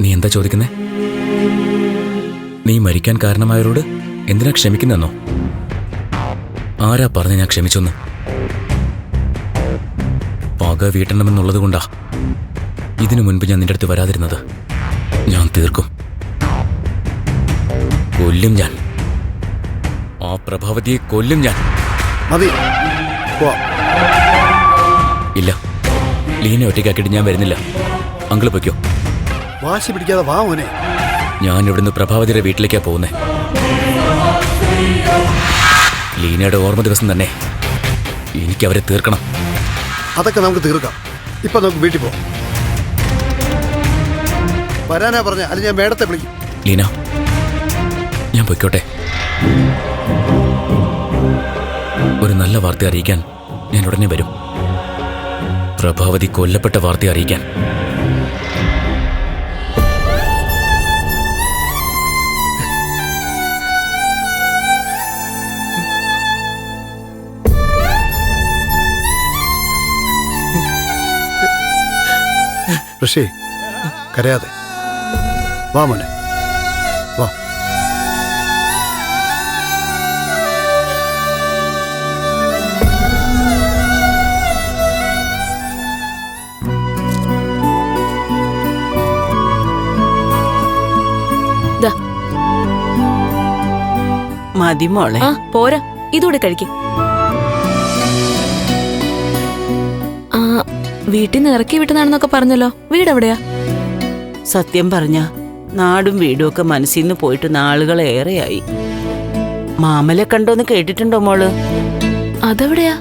നീ എന്താ ചോദിക്കുന്നേ? നീ മരിക്കാൻ കാരണമായവരോട് എന്തിനാ ക്ഷമിക്കുന്നെന്നോ? ആരാ പറഞ്ഞ ഞാൻ ക്ഷമിച്ചൊന്ന്? പക വീട്ടണമെന്നുള്ളത് കൊണ്ടാ ഇതിനു മുൻപ് ഞാൻ നിന്റെ അടുത്ത് വരാതിരുന്നത്. ഞാൻ തീർക്കും, കൊല്ലും ഞാൻ. ആ പ്രഭാവതിയെ കൊല്ലും ഞാൻ. മതി, ഇല്ല, ലീനെ ഒറ്റയ്ക്കാക്കിയിട്ട് ഞാൻ വരുന്നില്ല. അങ്കിള് പൊയ്ക്കോ. വാശി പിടിക്കാതെ വാ മോനെ. ഞാൻ ഇവിടുന്ന് പ്രഭാവതിയുടെ വീട്ടിലേക്കാ പോകുന്നേ. ലീനയുടെ ഓർമ്മ ദിവസം തന്നെ എനിക്കവരെ തീർക്കണം. അതൊക്കെ നമുക്ക് തീർക്കാം. ഇപ്പൊ നമുക്ക് വീട്ടിൽ പോവാം. വരാനാ പറഞ്ഞ, അല്ലെങ്കിൽ ഞാൻ മേഡത്തെ വിളിക്കും. ലീന, ഞാൻ പൊയ്ക്കോട്ടെ. ഒരു നല്ല വാർത്ത അറിയിക്കാൻ ഞാൻ ഉടനെ വരും. പ്രഭാവതി കൊല്ലപ്പെട്ട വാർത്ത അറിയിക്കാൻ. ഋഷി, കരയാതെ വാ മോനെ, വാ. മതി മോളെ. പോരാ, ഇതൂടെ കഴിക്കും. വീട്ടിൽ നിന്ന് ഇറക്കി വിട്ടതാണെന്നൊക്കെ പറഞ്ഞല്ലോ. വീടെവിടെയാ? സത്യം പറഞ്ഞ നാടും വീടും ഒക്കെ മനസ്സിൽ നിന്ന് പോയിട്ട് നാളുകളേറെയായി. മാമലെ കണ്ടോന്ന് കേട്ടിട്ടുണ്ടോ മോള്? അതെവിടെയാ?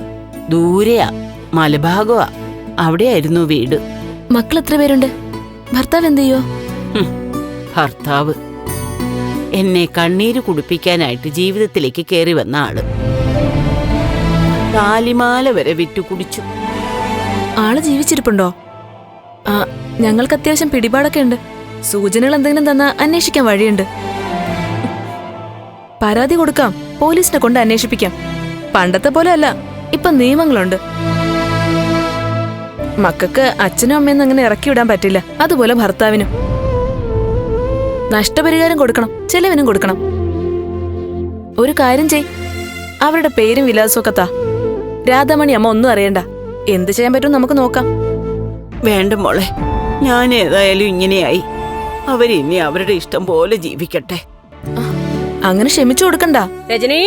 ദൂരെയാ, മലഭാഗമാ. അവിടെയായിരുന്നു വീട്. മക്കൾ എത്ര പേരുണ്ട്? ഭർത്താവ് എന്ത് ചെയ്യോ? ഭർത്താവ് എന്നെ കണ്ണീര് കുടിപ്പിക്കാനായിട്ട് ജീവിതത്തിലേക്ക് കയറി വന്ന ആള്. താലിമാല വരെ വിറ്റു കുടിച്ചു. ആള് ജീവിച്ചിരിപ്പുണ്ടോ? ഞങ്ങൾക്ക് അത്യാവശ്യം പിടിപാടൊക്കെ ഉണ്ട്. സൂചനകൾ എന്തെങ്കിലും തന്നാ അന്വേഷിക്കാൻ വഴിയുണ്ട്. പരാതി കൊടുക്കാം, പോലീസിനെ കൊണ്ട് അന്വേഷിപ്പിക്കാം. പണ്ടത്തെ പോലെ അല്ല, ഇപ്പൊ നിയമങ്ങളുണ്ട്. മക്കൾക്ക് അച്ഛനും അമ്മയൊന്നും അങ്ങനെ ഇറക്കി വിടാൻ പറ്റില്ല. അതുപോലെ ഭർത്താവിനും നഷ്ടപരിഹാരം കൊടുക്കണം, ചെലവിനും കൊടുക്കണം. ഒരു കാര്യം ചെയ്, അവരുടെ പേരും വിലാസവും ഒക്കെ താ. രാധാമണി അമ്മ ഒന്നും അറിയണ്ട. എന്ത് ചെയ്യാൻ പറ്റും നമുക്ക് നോക്കാം. വേണ്ട മോളെ, ഞാൻ ഏതായാലും ഇങ്ങനെയായി. അവരിനി അവരുടെ ഇഷ്ടം പോലെ ജീവിക്കട്ടെ. അങ്ങനെ ക്ഷമിച്ചു കൊടുക്കണ്ട രജനി.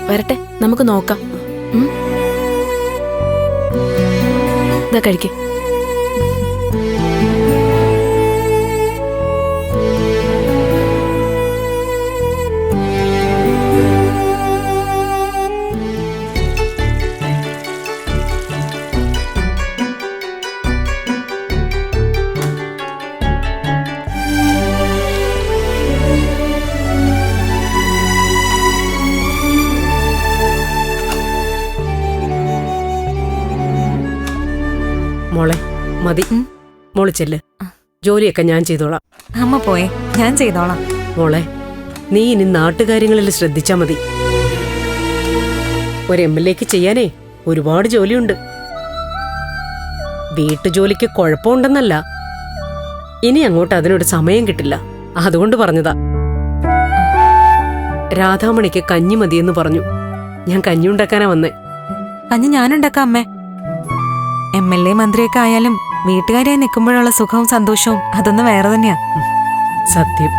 വരട്ടെ, നമുക്ക് നോക്കാം. ഇതാ കഴിക്കേ. മോളെ മതി, മോള് ചെല്ല്. ജോലിയൊക്കെ ഞാൻ ചെയ്തോളാം. അമ്മ പോയെ, ഞാൻ ചെയ്തോളാം. മോളെ, നീ ഇനി നാട്ടുകാര്യങ്ങളിൽ ശ്രദ്ധിച്ചാ മതി. ഒരു MLA ചെയ്യാനേ ഒരുപാട് ജോലിയുണ്ട്. വീട്ടുജോലിക്ക് കുഴപ്പമുണ്ടെന്നല്ല, ഇനി അങ്ങോട്ട് അതിനൊരു സമയം കിട്ടില്ല. അതുകൊണ്ട് പറഞ്ഞതാ. രാധാമണിക്ക് കഞ്ഞി മതിയെന്ന് പറഞ്ഞു. ഞാൻ കഞ്ഞി ഉണ്ടാക്കാനാ വന്നേ. കഞ്ഞി ഞാനുണ്ടാക്കാം അമ്മേ. MLA മന്ത്രിയൊക്കെ ആയാലും വീട്ടുകാരായി നിൽക്കുമ്പോഴുള്ള സുഖവും സന്തോഷവും അതൊന്നും വേറെ തന്നെയാ. സത്യം.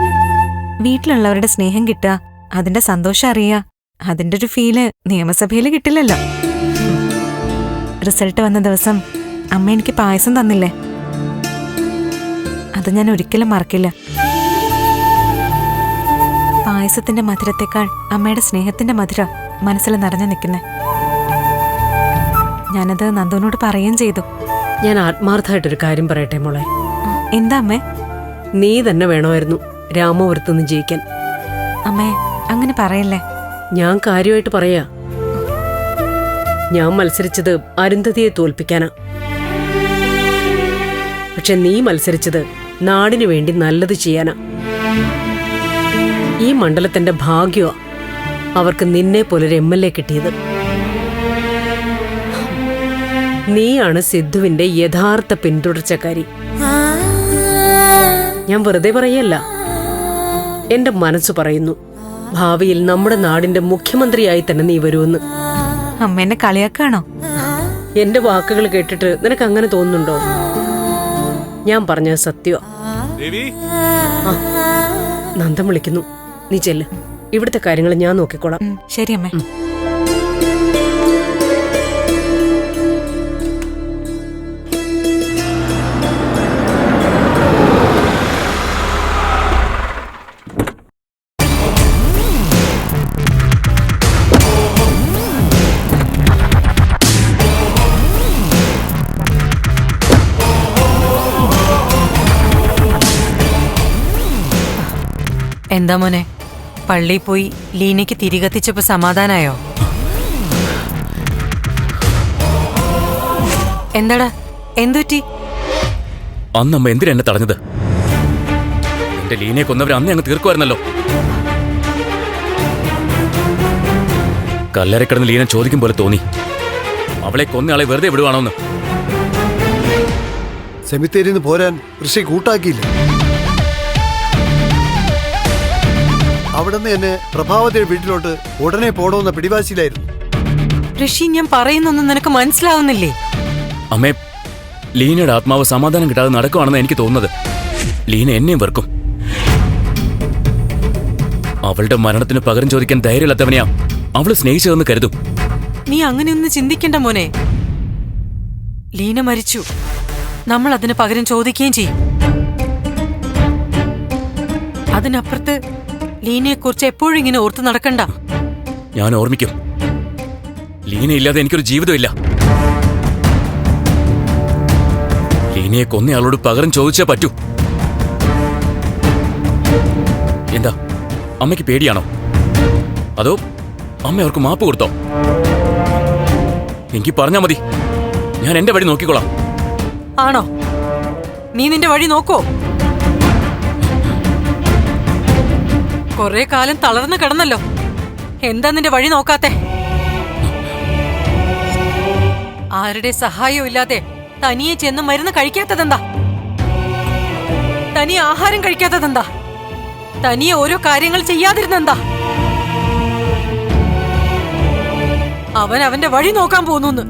വീട്ടിലുള്ളവരുടെ സ്നേഹം കിട്ടുക, അതിന്റെ സന്തോഷം അറിയുക, അതിന്റെ ഒരു ഫീല് നിയമസഭയിൽ കിട്ടില്ലല്ലോ. റിസൾട്ട് വന്ന ദിവസം അമ്മ എനിക്ക് പായസം തന്നില്ലേ, അത് ഞാൻ ഒരിക്കലും മറക്കില്ല. പായസത്തിന്റെ മധുരത്തെക്കാൾ അമ്മയുടെ സ്നേഹത്തിന്റെ മധുര മനസ്സിൽ നിറഞ്ഞു നിൽക്കുന്നേ. ഞാനത് നന്ദുവിനോട് പറയുകയും ചെയ്തു. ഞാൻ ആത്മാർത്ഥമായിട്ടൊരു കാര്യം പറയട്ടെ മോളെ. എന്താ അമ്മേ? നീ തന്നെ വേണമായിരുന്നു രാമപുരത്തുനിന്ന് ജയിക്കാൻ. അമ്മേ, അങ്ങനെ പറയല്ലേ. ഞാൻ കാര്യമായിട്ട് പറയാ. ഞാൻ മത്സരിച്ചത് അരുന്ധതിയെ തോൽപ്പിക്കാനാ. പക്ഷെ നീ മത്സരിച്ചത് നാടിനു വേണ്ടി നല്ലത് ചെയ്യാനാ. ഈ മണ്ഡലത്തിന്റെ ഭാഗ്യമാ അവർക്ക് നിന്നെ പോലൊരു MLA കിട്ടിയത്. നീയാണ് സിദ്ധുവിന്റെ യഥാർത്ഥ പിന്തുടർച്ചക്കാരി. ഞാൻ വെറുതെ പറയല്ല. എന്റെ മനസ്സ് പറയുന്നു, ഭാവിയിൽ നമ്മുടെ നാടിന്റെ മുഖ്യമന്ത്രിയായി തന്നെ നീ വരുമെന്ന്. അമ്മ എന്നെ കളിയാക്കാണോ? എന്റെ വാക്കുകൾ കേട്ടിട്ട് നിനക്ക് അങ്ങനെ തോന്നുന്നുണ്ടോ? ഞാൻ പറഞ്ഞത് സത്യോ? നന്ദൻ വിളിക്കുന്നു, നീ ചെല്ല്. ഇവിടുത്തെ കാര്യങ്ങൾ ഞാൻ നോക്കിക്കോളാം. ശരി അമ്മേ. എന്താ മോനെ, പള്ളിയിൽ പോയി ലീനയ്ക്ക് തിരികത്തിച്ചപ്പോ സമാധാനായോ? എന്താടാ, എന്തുപറ്റി? അന്നമ്മ എന്തിനാ എന്നെ തടഞ്ഞത്? എന്റെ ലീനയെ കൊന്നവരെ അന്ന് അങ്ങ് തീർക്കുമായിരുന്നല്ലോ. കല്ലറെ കിടന്ന് ലീന ചോദിക്കും പോലെ തോന്നി, അവളെ കൊന്നയാളെ വെറുതെ വിടുവാണോന്ന്. സെമിത്തേരിന്ന് പോരാൻ ഋഷി കൂട്ടാക്കിയില്ല. അവിടുന്ന് എന്നെ പ്രഭാവതിയുടെ വീട്ടിലോട്ട് ഉടനെ പോണമെന്ന പിടിവാശിയിലായിരുന്നു. ഋഷി, ഞാൻ പറയുന്നൊന്നും നിനക്ക് മനസ്സിലാവുന്നില്ലേ? അമ്മേ, ലീനയുടെ ആത്മാവ് സമാധാനം കിട്ടാതെ നടക്കുവാണെന്ന് എനിക്ക് തോന്നുന്നത്. ലീന എന്നെയും വെറുക്കും. അവളുടെ മരണത്തിന് പകരം ചോദിക്കാൻ ധൈര്യമില്ലാത്തവനെയാ അവള് സ്നേഹിച്ചതെന്ന് കരുതും. നീ അങ്ങനെയൊന്നും ചിന്തിക്കണ്ട മോനെ. ലീന മരിച്ചു, നമ്മൾ അതിന് പകരം ചോദിക്കുകയും ചെയ്യും. അതിനപ്പുറത്ത് ലീനയെക്കുറിച്ച് എപ്പോഴും ഇങ്ങനെ ഓർത്ത് നടക്കണ്ട. ഞാൻ ഓർമ്മിക്കും. ലീനയില്ലാതെ എനിക്കൊരു ജീവിതമില്ല. ലീനയെ കൊന്നയാളോട് പകരം ചോദിച്ചേ പറ്റൂ. എന്താ, അമ്മയ്ക്ക് പേടിയാണോ? അതോ അമ്മ അവർക്ക് മാപ്പ് കൊടുത്തോ? എനിക്ക് പറഞ്ഞാ മതി, ഞാൻ എന്റെ വഴി നോക്കിക്കോളാം. ആണോ? നീ നിന്റെ വഴി നോക്കോ? കൊറേ കാലം തളർന്നു കിടന്നല്ലോ, എന്താ നിന്റെ വഴി നോക്കാത്തെ? ആരുടെ സഹായവും ഇല്ലാതെ തനിയെ ചെന്ന് മരുന്ന് കഴിക്കാത്തതെന്താ? തനിയെ ആഹാരം കഴിക്കാത്തതെന്താ? തനിയെ ഓരോ കാര്യങ്ങൾ ചെയ്യാതിരുന്നെന്താ? അവൻ അവന്റെ വഴി നോക്കാൻ പോന്നു.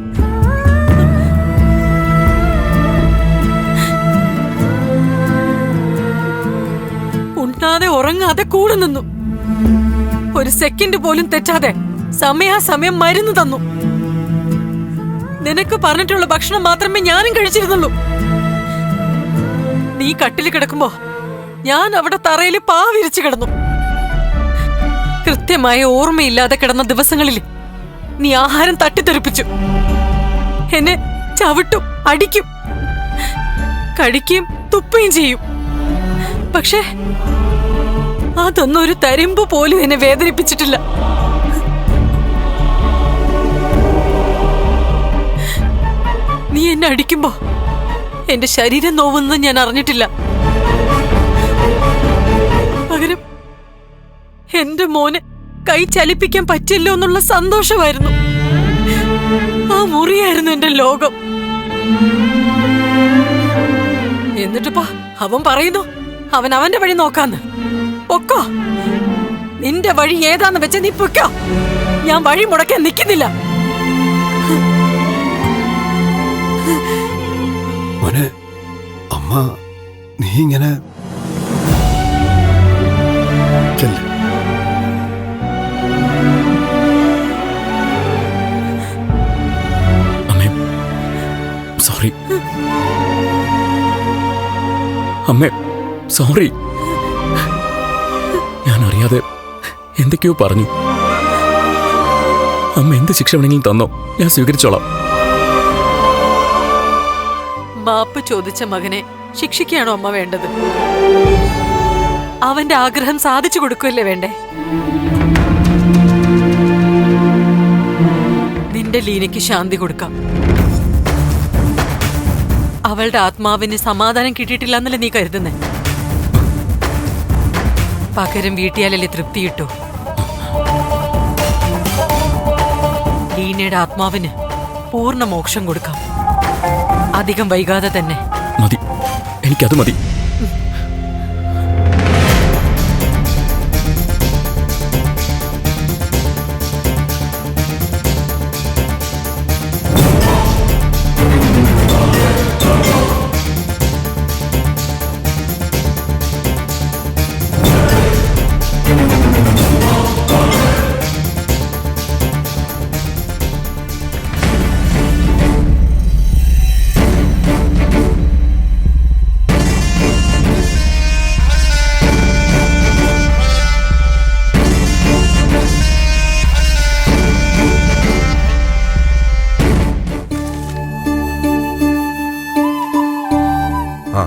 ഉണ്ണാതെ ഉറങ്ങാതെ കൂടെ നിന്നു. ഒരു സെക്കൻഡ് പോലും തെറ്റാതെ സമയാസമയം മരുന്ന് തന്നു. നിനക്ക് പറഞ്ഞിട്ടുള്ള ഭക്ഷണം മാത്രമേ ഞാനും കഴിച്ചിരുന്നുള്ളൂ. നീ കട്ടിൽ കിടക്കുമ്പോ ഞാൻ അവിടെ തറയിൽ പാവിരിച്ചു കിടന്നു. കൃത്യമായ ഓർമ്മയില്ലാതെ കിടന്ന ദിവസങ്ങളിൽ നീ ആഹാരം തട്ടിത്തെറിപ്പിച്ചു. എന്നെ ചവിട്ടും, അടിക്കും, കടിക്കുകയും തുപ്പുകയും ചെയ്യും. പക്ഷേ അതൊന്നും ഒരു തരിമ്പ് പോലും എന്നെ വേദനിപ്പിച്ചിട്ടില്ല. നീ എന്നെ അടിക്കുമ്പോ എന്റെ ശരീരം നോവുന്നത് ഞാൻ അറിഞ്ഞിട്ടില്ല. പകരം എന്റെ മോനെ കൈ ചലിപ്പിക്കാൻ പറ്റില്ലോ എന്നുള്ള സന്തോഷമായിരുന്നു. ആ മുറിയായിരുന്നു എന്റെ ലോകം. എന്നിട്ടിപ്പോ അവൻ പറയുന്നു അവൻ അവന്റെ വഴി നോക്കാന്ന്. പൊക്കോ, നിന്റെ വഴി ഏതാന്ന് വെച്ച നീ പൊക്കോ. ഞാൻ വഴി മുടക്കാൻ നിൽക്കുന്നില്ല. മോനെ, അമ്മ നീ ഇങ്ങനെ ചെല്ല്. അമ്മേ, സോറി. അമ്മേ, സോറി. ഞാൻ അറിയാതെ എന്തൊക്കെയോ പറഞ്ഞു. അമ്മ എന്ത് ശിക്ഷ വേണമെങ്കിലും തന്നോ, ഞാൻ സ്വീകരിച്ചോളാം. മാപ്പ് ചോദിച്ച മകനെ ശിക്ഷിക്കുകയാണോ അമ്മ വേണ്ടത്? അവന്റെ ആഗ്രഹം സാധിച്ചു കൊടുക്കുകയല്ലേ വേണ്ടേ? നിന്റെ ലീനയ്ക്ക് ശാന്തി കൊടുക്കാം. അവളുടെ ആത്മാവിന് സമാധാനം കിട്ടിയിട്ടില്ല എന്നല്ലേ നീ കരുതുന്നേ? പകരം വീട്ടിയാലല്ലേ തൃപ്തി കിട്ടൂ? ലീനയുടെ ആത്മാവിന് പൂർണ്ണ മോക്ഷം കൊടുക്കാം, അധികം വൈകാതെ തന്നെ. മതി, എനിക്കത് മതി.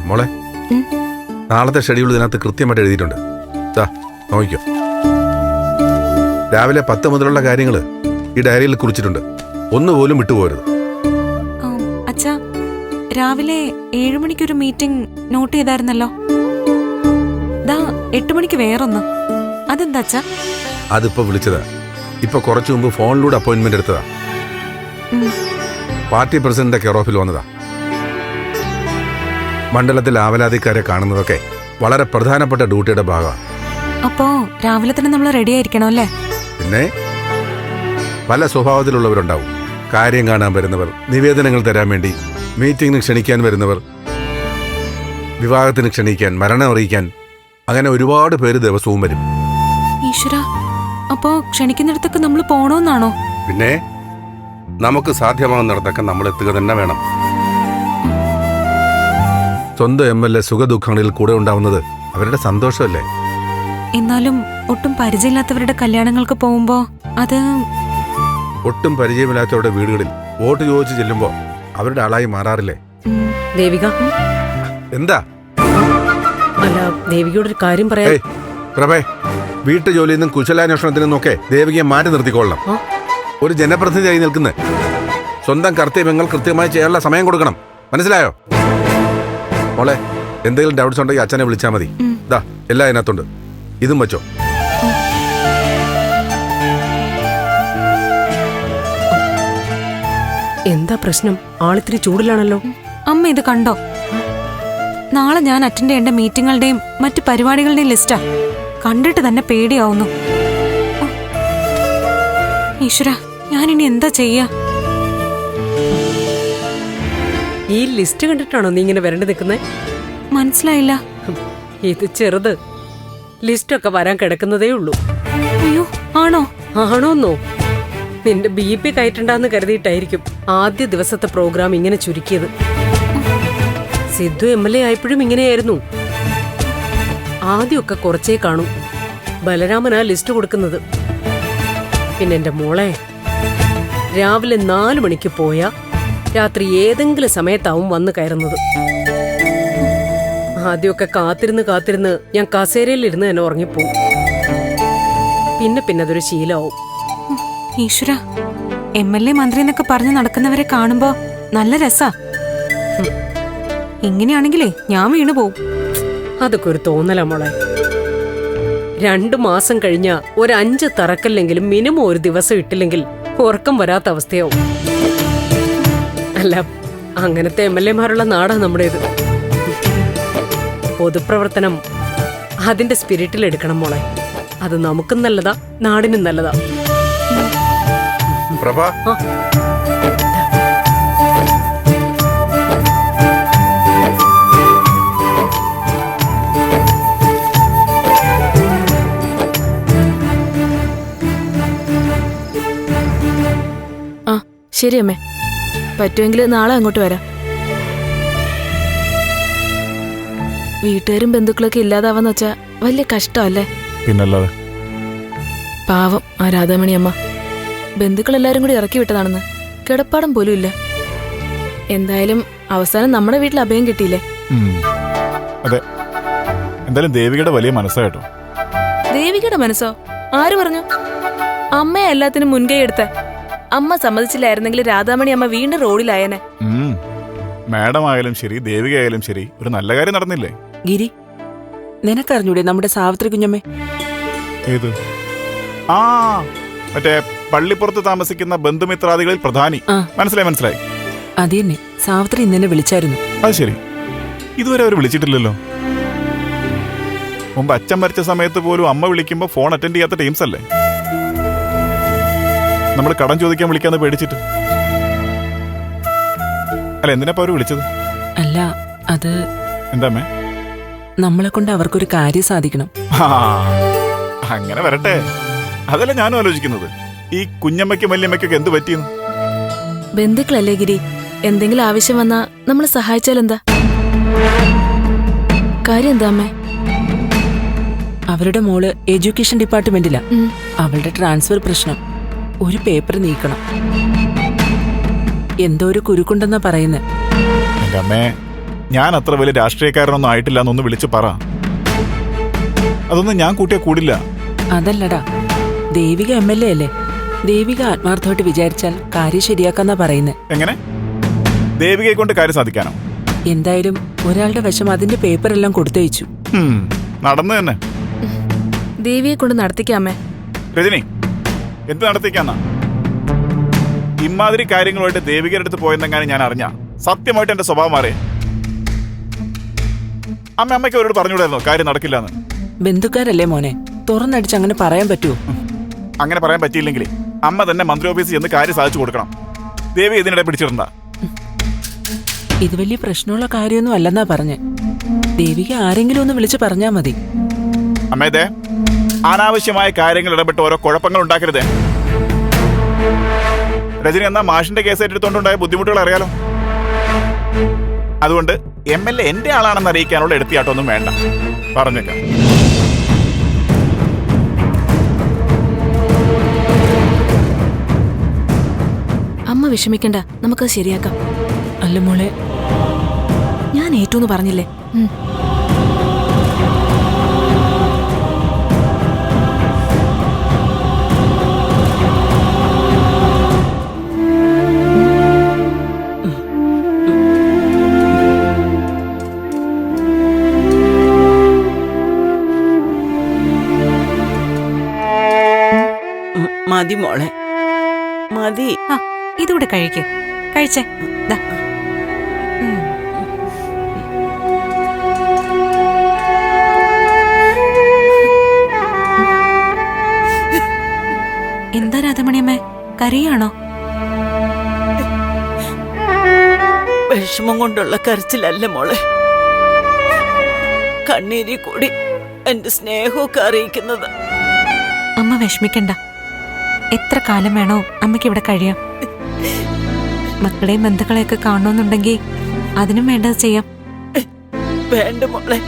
മോളെ നാളത്തെ ഷെഡ്യൂൾ ഇതിനകത്ത് കൃത്യമായിട്ട് എഴുതിയിട്ടുണ്ട്. നോക്കിക്കോ. രാവിലെ 10 മുതലുള്ള കാര്യങ്ങൾ ഈ ഡയറിയിൽ കുറിച്ചിട്ടുണ്ട്. ഒന്നുപോലും വിട്ടുപോകരുത്. അച്ഛാ, രാവിലെ 7 മണിക്കൊരു മീറ്റിംഗ് നോട്ട് ചെയ്തായിരുന്നല്ലോ. 8 മണിക്ക് വേറൊന്ന്. അതെന്താ അച്ഛാ? അതിപ്പോ വിളിച്ചതാ. ഇപ്പൊ കുറച്ചു മുമ്പ് ഫോണിലൂടെ അപ്പോയിന്റ്മെന്റ് എടുത്തതാ. പാർട്ടി പ്രസിഡന്റിന്റെ കെയർ ഓഫിൽ വന്നതാ. മണ്ഡലത്തിൽ ആവലാതിക്കാരെ കാണുന്നതൊക്കെ വളരെ പ്രധാനപ്പെട്ട ഡ്യൂട്ടിയുടെ ഭാഗമാണ്. അപ്പോ രാവിലെ തന്നെ നമ്മൾ റെഡി ആയിരിക്കണം അല്ലേ? പിന്നെ പല സ്വഭാവത്തിലുള്ളവരുണ്ടാവും. കാര്യം കാണാൻ വരുന്നവർ, നിവേദനങ്ങൾ തരാൻ വേണ്ടി, മീറ്റിംഗിന് ക്ഷണിക്കാൻ വരുന്നവർ, വിവാഹത്തിന് ക്ഷണിക്കാൻ, മരണം അറിയിക്കാൻ, അങ്ങനെ ഒരുപാട് പേര് ദിവസവും വരും. ഈശ്വരാ, അപ്പോ ക്ഷണിക്കുന്നിടത്തൊക്കെ നമ്മൾ പോണോന്നാണോ? പിന്നെ നമുക്ക് സാധ്യമാകുന്നിടത്തൊക്കെ നമ്മൾ എത്തുക തന്നെ വേണം. സ്വന്തം MLA സുഖദുഃഖങ്ങളിൽ കൂടെ ഉണ്ടാവുന്നത് അവരുടെ സന്തോഷമല്ലേ? എന്നാലും ഒട്ടും പരിചയമില്ലാത്തവരുടെ കല്യാണങ്ങൾക്ക് പോകുമ്പോ അത് ഒട്ടും പരിചയമില്ലാത്തവരുടെ വീടുകളിൽ വോട്ട് ചോദിച്ച് ചെല്ലുമ്പോ അവരുടെ ആളായി മാറാറില്ലേ? ദേവിക, എന്താ? അല്ല, ദേവികയോടൊരു കാര്യം പറയാം. ഏയ് പ്രഭേ, വീട്ടു ജോലിയിൽ നിന്നും കുശലാന്വേഷണത്തിൽ നിന്നൊക്കെ ദേവികയെ മാറ്റി നിർത്തിക്കൊള്ളണം. ഒരു ജനപ്രതിനിധിയായി നിൽക്കുന്ന സ്വന്തം കർത്തവ്യങ്ങൾ കൃത്യമായി ചെയ്യാനുള്ള സമയം കൊടുക്കണം. മനസ്സിലായോ മോളെ? എന്തെങ്കിലും ഡൗട്ട്സ് ഉണ്ടെങ്കിൽ അച്ഛനെ വിളിച്ചാൽ മതി. ഇതാ എല്ലാം അതിനകത്തുണ്ട്. ഇതും വെച്ചോ. എന്താ പ്രശ്നം? ആളിത്തിരി ചൂടിലാണല്ലോ. അമ്മ ഇത് കണ്ടോ? നാളെ ഞാൻ അറ്റൻഡ് ചെയ്യേണ്ട മീറ്റിങ്ങുകളുടെയും മറ്റു പരിപാടികളുടെയും ലിസ്റ്റാ. കണ്ടിട്ട് തന്നെ പേടിയാവുന്നു. ഈശ്വര, ഞാനിനി എന്താ ചെയ്യാ? ഈ ലിസ്റ്റ് കണ്ടിട്ടാണോ നീ ഇങ്ങനെ വരണ്ടു നിൽക്കുന്നേ? മനസ്സിലായില്ല. ഇത് ചെറുത്. ലിസ്റ്റൊക്കെ വരാൻ കിടക്കുന്നതേ ഉള്ളൂ. അയ്യോ, ആണോ? ആണോന്നോ? നിന്റെ BP കയറ്റണ്ടെന്ന് കരുതിയിട്ടായിരിക്കും ആദ്യ ദിവസത്തെ പ്രോഗ്രാം ഇങ്ങനെ ചുരുക്കിയത്. സിദ്ധു MLA ആയപ്പോഴും ഇങ്ങനെയായിരുന്നു. ആദ്യമൊക്കെ കുറച്ചേ കാണൂ. ബലരാമനാ ലിസ്റ്റ് കൊടുക്കുന്നത്. പിന്നെ എന്റെ മോളെ, രാവിലെ 4 മണിക്ക് പോയാ രാത്രി ഏതെങ്കിലും സമയത്താവും വന്ന് കയറുന്നത്. ആദ്യമൊക്കെ കാത്തിരുന്ന് ഞാൻ കസേരയിലിരുന്ന് തന്നെ ഉറങ്ങിപ്പോവും. പിന്നെ അതൊരു ശീലമാവും. ഈശ്വര, MLA മന്ത്രി എന്നൊക്കെ പറഞ്ഞ് നടക്കുന്നവരെ കാണുമ്പോ നല്ല രസാ. ഇങ്ങനെയാണെങ്കിലേ ഞാൻ വീണു പോവും. അതൊക്കെ ഒരു തോന്നലാ മോളെ. 2 മാസം കഴിഞ്ഞ ഒരു 5 തറക്കല്ലെങ്കിലും മിനിമം ഒരു ദിവസം ഇട്ടില്ലെങ്കിൽ ഉറക്കം വരാത്ത അവസ്ഥയാവും. അല്ല, അങ്ങനത്തെ MLA-മാരുള്ള നാടാ നമ്മുടേത്. പൊതുപ്രവർത്തനം അതിന്റെ സ്പിരിറ്റിൽ എടുക്കണം മോളെ. അത് നമുക്കും നല്ലതാ, നാടിനും നല്ലതാ. പ്രഭ, ശരി അമ്മേ, പറ്റുമെങ്കിൽ നാളെ അങ്ങോട്ട് വരാം. വീട്ടുകാരും ബന്ധുക്കളൊക്കെ ഇല്ലാതാവാന്ന് വെച്ചാ വലിയ കഷ്ടമല്ലേ? പിന്നല്ലാതെ. പാവം ആ രാധാമണി അമ്മ. ബന്ധുക്കളെല്ലാരും കൂടി ഇറക്കി വിട്ടതാണെന്ന് കിടപ്പാടം പോലും ഇല്ല. എന്തായാലും അവസാനം നമ്മുടെ വീട്ടിൽ അഭയം കിട്ടിയില്ലേ? അതെ, എന്തായാലും ദേവികയുടെ വലിയ മനസ്സായിട്ടോ. ദേവികയുടെ മനസ്സോ? ആര് പറഞ്ഞു? അമ്മയെ എല്ലാത്തിനും മുൻകൈ എടുത്ത. അമ്മ സമ്മതിച്ചില്ലായിരുന്നെങ്കിൽ രാധാമണി അമ്മ വീണ്ടും റോഡിലായനെ. മാഡം ആയാലും ശരി, ദേവിക ആയാലും ശരി, ഒരു നല്ല കാര്യം നടന്നില്ലേ? ഗിരി, നിനക്കറിഞ്ഞൂടെ നമ്മുടെ സാവിത്രി കുഞ്ഞമ്മേ? ഏത്? ആ, മറ്റേ പള്ളിപ്പുറത്ത് താമസിക്കുന്ന ബന്ധുമിത്രാദികളിൽ പ്രധാനി. മനസ്സിലായി. അത് തന്നെ, സാവിത്രി ഇന്നെ വിളിച്ചായിരുന്നു. അത് ശരി. ഇതുവരെ അവർ വിളിച്ചിട്ടില്ലല്ലോ. മുമ്പ് അച്ഛൻ മരിച്ച സമയത്ത് പോലും അമ്മ വിളിക്കുമ്പോ ഫോൺ അറ്റൻഡ് ചെയ്യാത്ത ടീംസ് അല്ലേ? നമ്മൾ കടം ചോദിക്കാൻ വിളിക്കാന്ന് പേടിച്ചിട്ട്. അല്ല, എന്തിനാ അവര് വിളിച്ചത്? അല്ല, അത് എന്താമ്മേ? നമ്മളെ കൊണ്ട് അവർക്കൊരു കാര്യം സാധിക്കണം. അങ്ങനെ വരട്ടെ. അതല്ല ഞാനും ആലോചിക്കുന്നത്. ഈ കുഞ്ഞമ്മയ്ക്കും വല്യമ്മയ്ക്കൊക്കെ എന്ത് പറ്റിയെന്ന്. ബന്ധുക്കളല്ലേ ഗിരി, എന്തെങ്കിലും ആവശ്യം വന്നാ നമ്മൾ സഹായിച്ചാൽ എന്താ? കാര്യം എന്താ അമ്മേ? അവരുടെ മോള് എഡ്യൂക്കേഷൻ ഡിപ്പാർട്ട്മെന്റിലാ. അവളുടെ ട്രാൻസ്ഫർ പ്രശ്നം. ഒരു പേപ്പർ നീക്കണം. എന്തോ ഒരു കുരുക്കുണ്ടെന്നാ പറയുന്നത്. എന്റെ അമ്മേ, ഞാൻ അത്ര വലിയ രാഷ്ട്രീയക്കാരനൊന്നും ആയിട്ടില്ല എന്നൊന്ന് വിളിച്ചു പറ. അതൊന്നും ഞാൻ കൂട്ടിയാ കൂടില്ല. അതല്ലടാ, ദേവിക MLA അല്ലേ? ദേവിക ആത്മാർത്ഥമായിട്ട് വിചാരിച്ചാൽ കാര്യം ശരിയാക്കാന്നാ പറയുന്നേ. എങ്ങനെ? ദേവികയെ കൊണ്ട് കാര്യം സാധിക്കാനോ? എന്തായാലും ഒരാളുടെ വശം അതിന്റെ പേപ്പറെല്ലാം കൊടുത്തയച്ചു. നടന്നു തന്നെ. ദേവിയെ കൊണ്ട് നടത്തിക്കാമേ. രജനി, എന്ത് നടത്തിക്കാന്നാ? ഇമാതിരി കാര്യങ്ങളുമായിട്ട് ദേവികയുടെ അടുത്ത് പോയെന്നെങ്ങാനും ഞാൻ അറിഞ്ഞ സത്യമായിട്ട് എന്റെ സ്വഭാവം മാറേ. അമ്മയ്ക്ക് അവരോട് പറഞ്ഞുകൂടായിരുന്നോ കാര്യം നടക്കില്ലെന്ന്? ബന്ധുക്കാരല്ലേ മോനെ, തുറന്നടിച്ച് അങ്ങനെ പറയാൻ പറ്റുമോ? അങ്ങനെ പറയാൻ പറ്റിയില്ലെങ്കിൽ അമ്മ തന്നെ മന്ത്രി ഓഫീസിൽ ചെന്ന് കാര്യം സാധിച്ചു കൊടുക്കണം. ദേവി ഇതിനിടെ പിടിച്ചിടണ്ട. ഇത് വലിയ പ്രശ്നമുള്ള കാര്യമൊന്നും അല്ലെന്നാ പറഞ്ഞേ. ദേവിക ആരെങ്കിലും ഒന്ന് വിളിച്ചു പറഞ്ഞാ മതി. അമ്മേതേ, അനാവശ്യമായ കാര്യങ്ങൾ ഇടപെട്ട് ഓരോ കുഴപ്പങ്ങൾ ഉണ്ടാക്കരുതേ. രജനി എന്നാ മാഷിന്റെ കേസ് ഏറ്റെടുത്തോണ്ടുണ്ടായ ബുദ്ധിമുട്ടുകൾ അറിയാലോ. അതുകൊണ്ട് MLA എന്റെ ആളാണെന്ന് അറിയിക്കാനുള്ള എടുത്തിയാട്ടൊന്നും വേണ്ട, പറഞ്ഞേക്കാം. അമ്മ വിഷമിക്കണ്ട, നമുക്കത് ശരിയാക്കാം. അല്ല മോളെ, ഞാൻ ഏറ്റൂന്ന് പറഞ്ഞില്ലേ? മതി മോളെ, മതി. ആ ഇതുകൂടെ കഴിക്ക്. കഴിച്ചേ. ദാ. എന്താ രാധമണിയമ്മേ, കരയാണോ? വിഷമം കൊണ്ടുള്ള കരച്ചിലല്ല മോളെ, കണ്ണീരി കൂടി എന്റെ സ്നേഹമൊക്കെ അറിയിക്കുന്നത്. അമ്മ വിഷമിക്കണ്ട. എത്ര കാലം വേണോ അമ്മയ്ക്ക് ഇവിടെ കഴിയാം. മക്കളെയും ബന്ധുക്കളെയൊക്കെ കാണണമെന്നുണ്ടെങ്കിൽ അതിനും വേണ്ടത് ചെയ്യാം. വേണ്ട മോളെ,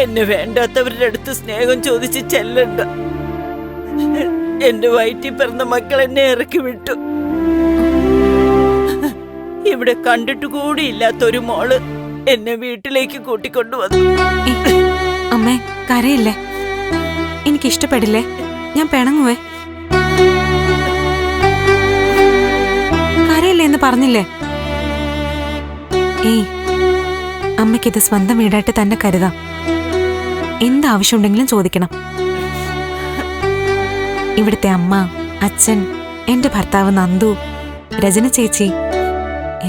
എന്നെ വേണ്ടാത്തവരുടെ അടുത്ത് സ്നേഹം ചോദിച്ച് ചെല്ലണ്ട. എന്റെ വയറ്റിൽ പിറന്ന മക്കൾ എന്നെ ഇറക്കി വിട്ടു. ഇവിടെ കണ്ടിട്ട് കൂടിയില്ലാത്തൊരു മോള് എന്നെ വീട്ടിലേക്ക് കൂട്ടിക്കൊണ്ടുവന്നു. അമ്മേ കരയില്ലേ? എനിക്കിഷ്ടപ്പെടില്ലേ? ഞാൻ പിണങ്ങുവേ. കരയില്ലേ എന്ന് പറഞ്ഞില്ലേ? ഏയ്, അമ്മയ്ക്കിത് സ്വന്തം വീടായിട്ട് തന്നെ കരുതാം. എന്താവശ്യമുണ്ടെങ്കിലും ചോദിക്കണം. ഇവിടുത്തെ അമ്മ, അച്ഛൻ, എന്റെ ഭർത്താവ് നന്ദു, രജന ചേച്ചി,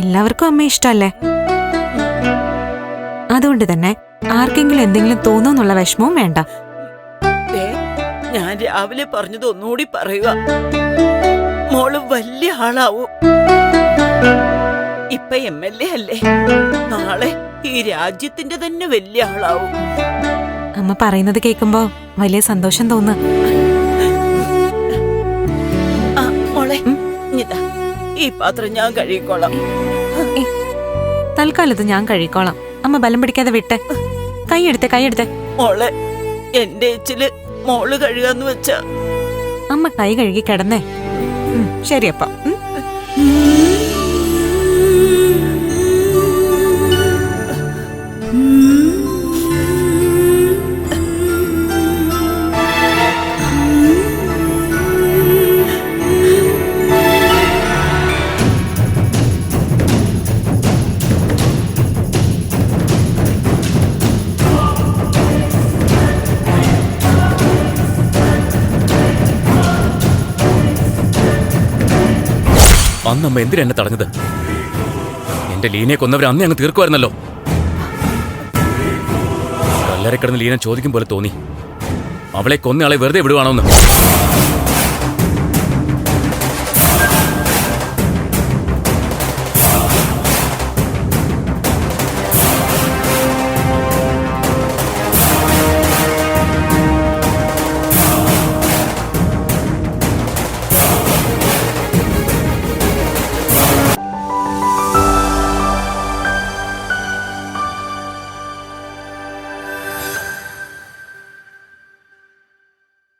എല്ലാവർക്കും അമ്മ ഇഷ്ടല്ലേ? അതുകൊണ്ട് തന്നെ ആർക്കെങ്കിലും എന്തെങ്കിലും തോന്നുന്നുള്ള വിഷമവും വേണ്ട. ഞാൻ രാവിലെ പറഞ്ഞത് ഒന്നുകൂടി പറയുക, മോള് വലിയ ആളാവും. ഇപ്പൊ MLA അല്ലേ, നാളെ ഈ രാജ്യത്തിന്റെ തന്നെ വലിയ ആളാവും. അമ്മ പറയുന്നത് കേൾക്കുമ്പോ വലിയ സന്തോഷം തോന്നുന്നു. മോളെ, ഇതാ ഈ പാത്രം ഞാൻ കഴുകിക്കോളാം. തൽക്കാലത്ത് ഞാൻ കഴിക്കോളാം. അമ്മ ബലം പിടിക്കാതെ വിട്ടെ. കൈയെടുത്തേ. മോളെ, എന്റെ എച്ചില് മോള് കഴുകാന്ന് വെച്ചാ അമ്മ കൈ കഴുകി കിടന്നേ. ശരിയപ്പ. അന്നമ്മ എന്തിനാ എന്നെ തടഞ്ഞത്? എന്റെ ലീനയെ കൊന്നവരെ അന്നേ അങ്ങ് തീർക്കുമായിരുന്നല്ലോ. കല്ലറക്കിടന്ന് ലീന ചോദിക്കും പോലെ തോന്നി, അവളെ കൊന്നയാളെ വെറുതെ വിടുവാണോന്ന്.